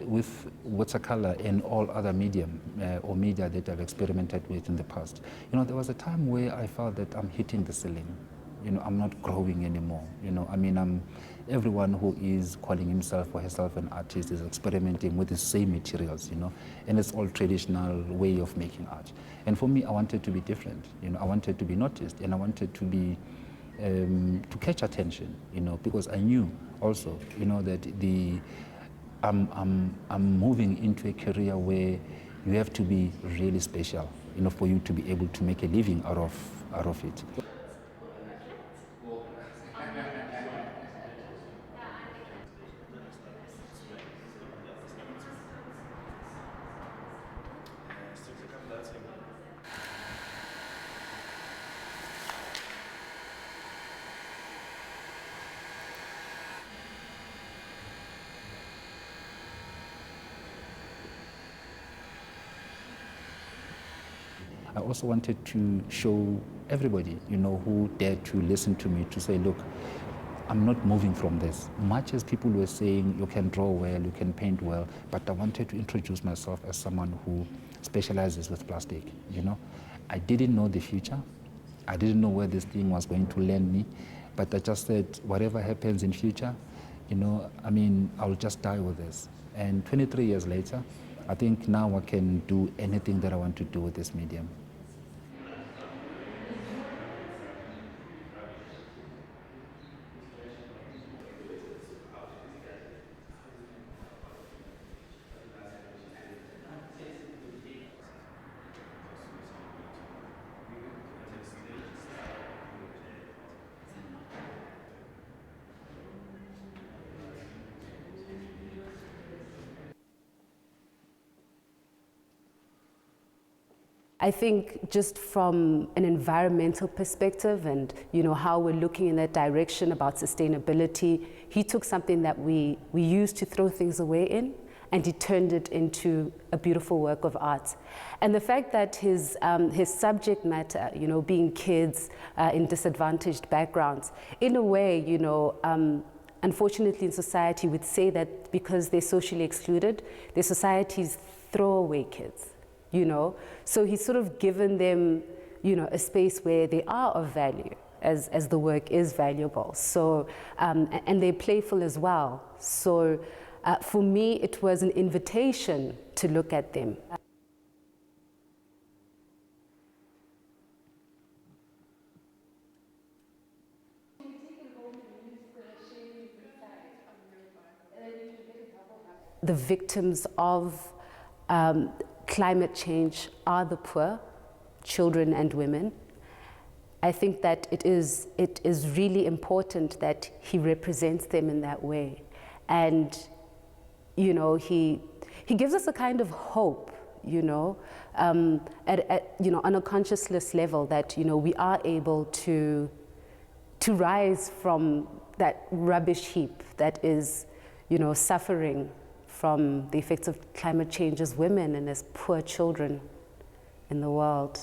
with watercolor and all other medium or media that I've experimented with in the past, you know, there was a time where I felt that I'm hitting the ceiling. You know, I'm not growing anymore. You know, I mean, everyone who is calling himself or herself an artist is experimenting with the same materials, you know, and it's all traditional way of making art. And for me, I wanted to be different. You know, I wanted to be noticed, and I wanted to be to catch attention. You know, because I knew also, you know, that I'm moving into a career where you have to be really special, you know, for you to be able to make a living out of it. I also wanted to show everybody, you know, who dared to listen to me, to say, look, I'm not moving from this. Much as people were saying you can draw well, you can paint well, but I wanted to introduce myself as someone who specializes with plastic, you know. I didn't know the future. I didn't know where this thing was going to land me, but I just said, whatever happens in future, you know, I mean, I'll just die with this. And 23 years later, I think now I can do anything that I want to do with this medium. I think just from an environmental perspective and, you know, how we're looking in that direction about sustainability, he took something that we used to throw things away in, and he turned it into a beautiful work of art. And the fact that his subject matter, you know, being kids in disadvantaged backgrounds, in a way, you know, unfortunately in society we'd say that because they're socially excluded, their societies throw away kids. You know, so he's sort of given them, you know, a space where they are of value, as the work is valuable. So, and they're playful as well. So, for me, it was an invitation to look at them. The victims of climate change are the poor, children and women. I think that it is really important that he represents them in that way. And, you know, he gives us a kind of hope, you know, you know, on a consciousness level that, you know, we are able to rise from that rubbish heap that is, you know, suffering from the effects of climate change as women and as poor children in the world.